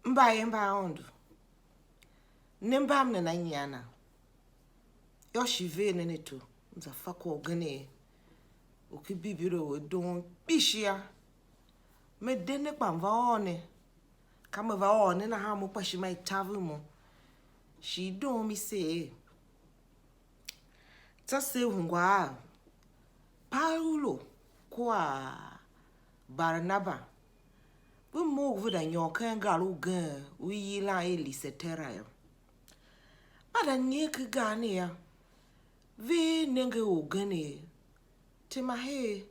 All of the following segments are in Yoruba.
mba ondu nimbam na nyana yoshive neneto mzafako gane ukibibiro don bishia me dene kpamva one kama va one na ha mo pashi mai tavu mo shi don mi se tase hungwa Paulo kwa Barnaba bu mo vuda nyoka ngalu gan wi la elisetera yo ada nyeke gane ya vi nenge ogane timahe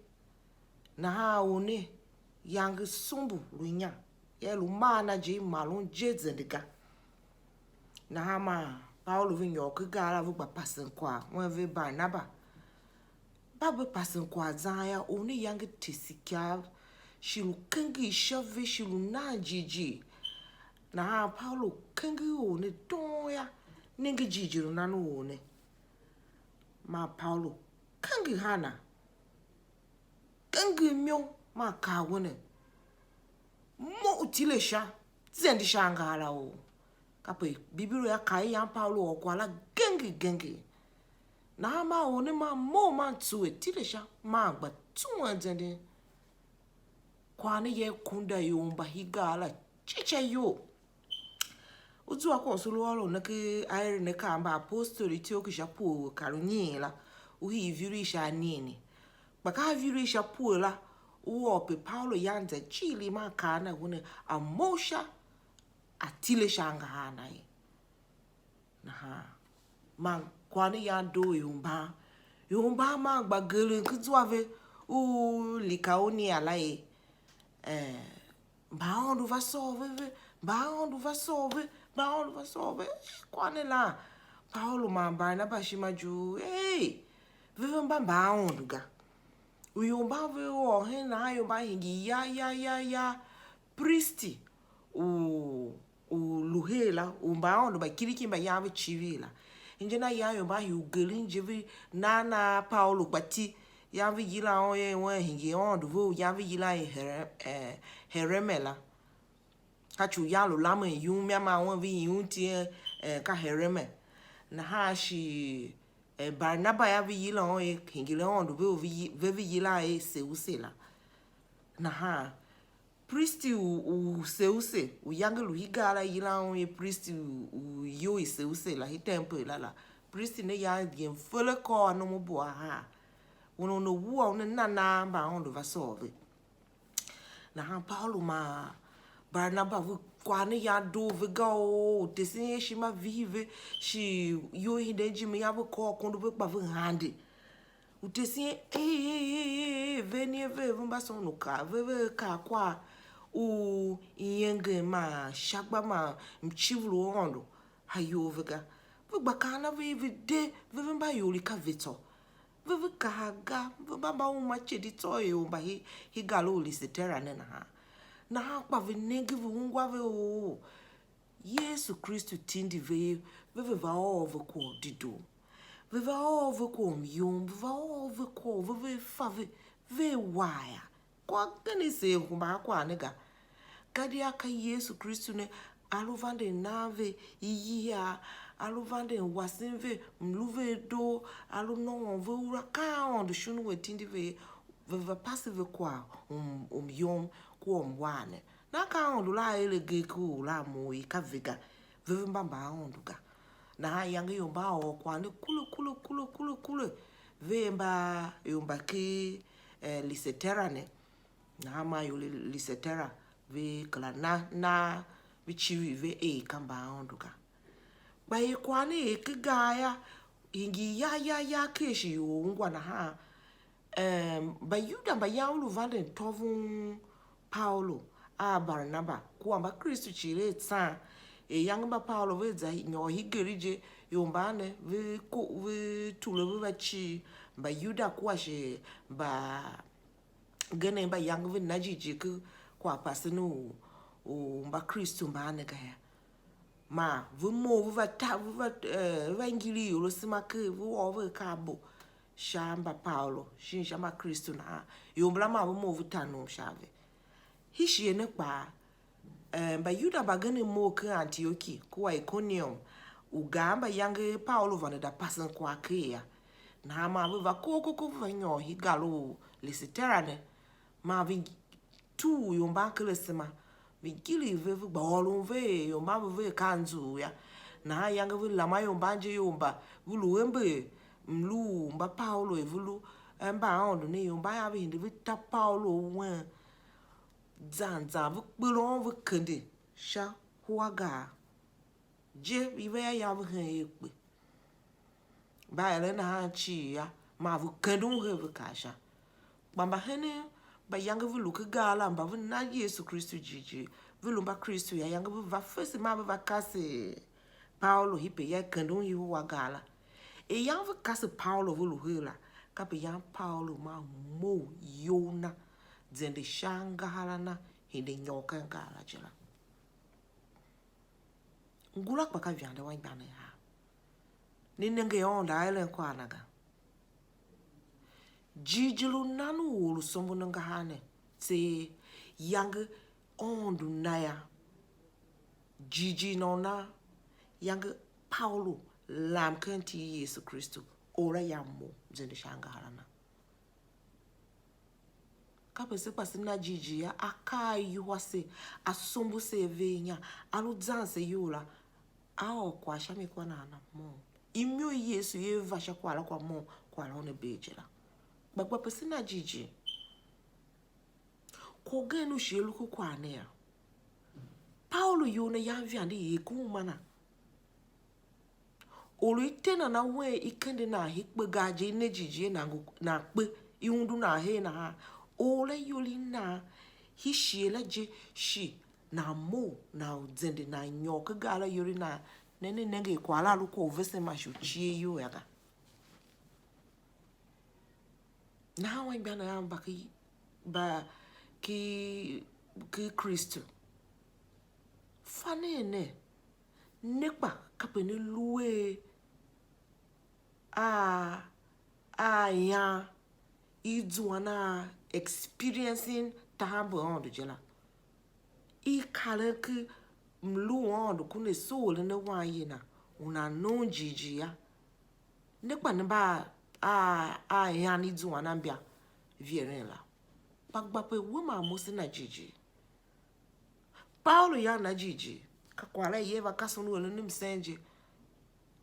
na ha one yang sumbu lunya ya lumana je malon je zendega na ha ma Paulo vi nyoka gala vu pasen kwa won vi Barnaba babu pasen kwa zaya one yang tisikya shilu kangi shove shilu na Jighjigh na ha Paulo kangi one doya ningi jijiru na no one ma Paulo kangi hana kangi myo ma ka wone mo utilesha zende angahar o kape bibiro ya kai ya Paulo okwala gengi na ma one ma mo ma tuwe tilesha ma gba tuwa zende kwani ye kunda yomba higala cheche yo uzu akwa solo na ke aire ne kamba apostoli tio kisha pu karunyela uhi virisha nini baka virisha pu la uope Paulo yanza chili makana wone amosha atile angahar nae na ha man kwani ya do yomba ma gbagele kuzwave u likaoni alae baondu va sove kwane la Paulo ma Barnaba shimaju vive mba baondu ga uyomba ve o he na yomba hingi ya priesti u luhela baondu ba kiriki ba yave chivila injena ya yomba yu gelinje vi na Paulo kwati yave yila oye won hingi ondu vo yave yila heremela kachu yalo lama yumya ma won vi yunti ka hereme na ha shi Barnaba yave yila oye hingi le ondu vo vi yila seusela na ha priesti u seuse u yangalu higala yila oye priesti u yo seusela hi temple la priesti ne ya dien fele ko no mo bo ha wono no wu on na ba ondu va sove na ha Paulo ma Barnaba vu kwane ya do go tesin shi ma vive shi yo hideji me ya ko kondo be pa vu hande u tesin veni ve mba so no ka ve ka kwa u yenge ma shagba ma mchivulu ondo hayo vega vu bakana ve de ve mba yoli ka veto ve kaga baba uma chedi toyo ba hi galo lisetera na ha kwa ve negi ngwa ve o Yesu Kristu tindi ve va over ko dido ve va over ko myom va over ko ve fa ve waya kwa gani se kumba kwa nega kadi aka Yesu Kristu ne aluvande nave iya aluvande wasinve mluve do aluno ve uraka on shunu wetindi ve passive kwa yom kwa mwane na ka on la elege ku la mo ka vega ve mbamba onduga na yangi yomba o kwa ne kulu ve mba yomba ke lisetera ne na ma yo lisetera ve kala na bichiwi ve kamba onduga ba ikwane ekigaya ingi ya keshi yo ngwa na ha ba yuda ba yaulu vande tovun Paulo a Barnaba kuamba Kristu chire tsa yangba Paulo ve za nyo higerije yombane ve tulo ve chi ba yuda kwashe ba gane ba yang ve Jighjigh kwa pasenu o mba Kristu mbane kaya ma vumo vangili urosima ke vuove kabo shamba Paulo shama Kristu na yombla ma vumo vutano shave hishiene kwa ba Yuda bagani mo ke Antiochi kwa Iconium ugamba yange Paulo van da passen kwa kea na ma va koko vanyo higalo lisiterane ma vi tu yomba kelesema vi gili ve bolo ve yomba ve kanzu ya na yange vi lama yomba nje yomba vuluembe mlu mba Paulo evulu mba ondo ne yomba ya vi ndi vi ta Paulo wen zanza vi kpelon vi kende sha huaga je ive ya vi hen ekpe ba ele na chi ya ma vu kendun he vi kasha bamba hene ba yange vi luke gala mba vi na Yesu Kristu Jighjigh vi lumba Kristu ya yange vi va fesi ma va kase Paulo hipe ya kendun hi huwa gala e yang vi kase Paulo vi luhe la kape yang Paulo ma mo yona zende shangala na hinde nyoka ngala jela ngulak baka vyande wa ngane ha ni nenge onda ele kwa naga jijilu nanu wulu sombu nanga hane te yang ondu naya jiji nona yang Paulo lam kenti Yesu Kristu ora yammo zende shangala na kapese pasi na Jighjigh ya akai wase asombu se venya alu zanse yola ao kwa shami kwa na mo imyo Yesu ye vasha kwa la kwa mo kwa la one bejela bagba pesi na Jighjigh ko genu shelu ko kwa ne ya Paulo yone ya uvyande ye kumana olu itena na we ikende na hikpe gaje ne Jighjigh na kpe iundu na he na ha ole yoli na hishiela je shi na mo na zende na nyoka gala yori na nene nenge kwala luko vese mashu chie yo yaga na hawa imbana yamba ki Kristu fanene nekpa kapene luwe ya iduana experiencing tambo ondo jela I kale ki mlu ondo kune soul ne waye na una no Jighjigh ya nekpa ne ba ya ni duana mbia vieren la bagba pe woma mosi na Jighjigh Paulo ya na Jighjigh kakwala yeva kasonu ele nim senje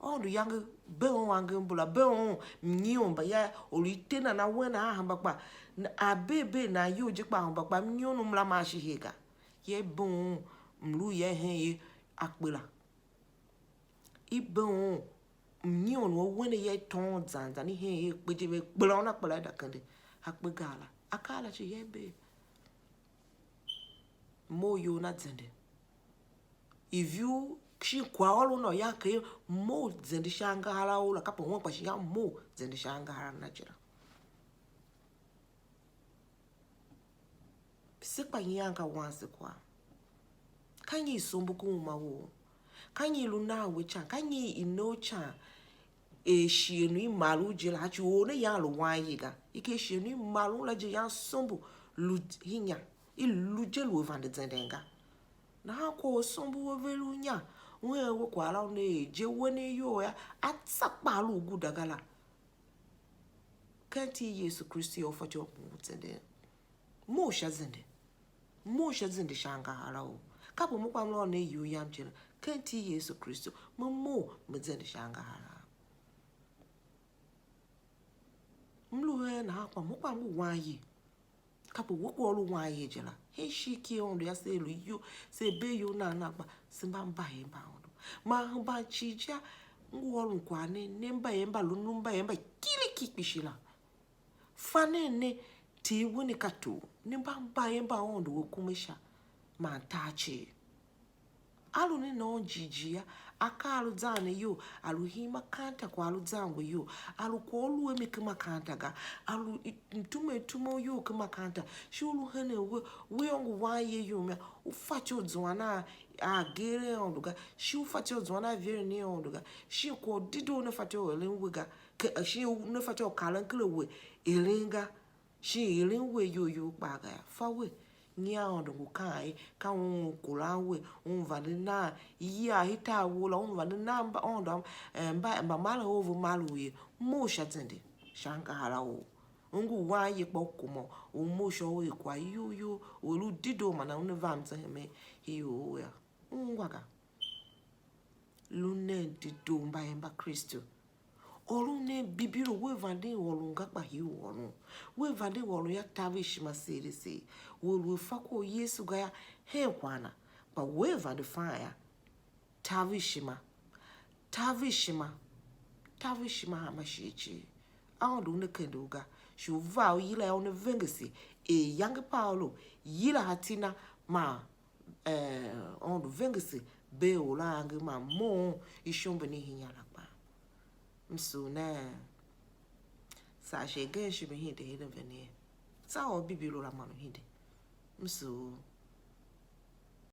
ondo yange beon wange mbula beon mnyomba ya olitena na wena hamba kwa abebe na yoje kwa hamba kwa mnyono mla mashi hega ye bon mlu ye he akpela ibon mnyono wene ye ton zanza ni he kpeje kpela na kpela da kande akpegala akala chi yebe mo yo na zende if you shi kwa olu no ya ke mo zende shangala ola kapo won pa shi ya mo zende shangala na jira sekpa yanga wanse kwa kanyi sombuku mawo kanyi luna wecha kanyi inocha e shienu malu jela hachi one ya lo wayiga ike shienu malu la je ya sombu lu hinya ilu jelu vande zendenga na ko sombu welunya we wo kwala ne je woni yo ya atsakpalu gudagala kanti Yesu Kristu yo facho mutende mo shazende shanga halao kapo mo kwamlo ne yo yamjela kanti Yesu Kristu mo mzende shanga hala mluwe na hapa mo kwamlo wayi kapo wo lu wayi jela he shiki ondo ya se lu yo se be yo na ba simba mba yemba ondo ma mba chija ngwolu kwane nemba yemba lunumba yemba kili kipishila fanene ti woni katu nimba mba yemba ondo wokumesha ma tachi alu ni no Jighjigh aka alu zane yo alu hima kanta kwa alu zangu yo alu ko olu emi kama kanta ga alu tumo yo kama kanta shulu hene we ongu waye yo me ufacho zwana agere onduga shi ufacho zwana viere ni onduga shi ko dido ne facho elenwega shi ne facho kalankle we elenga shi elenwe yo baga fawe nia ondo kai ka kulawe vanina iya hita wula vanina mba ondo mba mala over maluye musha zende shangahara o ungu wa ye kpokumo o musha o kwa yuyu olu dido mana une vamza heme hiyo ya ngwaga lune dido mba Kristu olune bibiro we vande wolunga pa hi wonu we vande wolu ya tavish maserisi wolu fako Yesu gaya he kwana pa we vande fire tavishima hamashichi aondu ne kenduga shuva yila ya vengesi young Paulo yila hatina ma ondu vengesi be olange ma mo ishombe ni hinyala msuna sa shege shi me hinde hinde vene sa o bibilo la mano hinde msu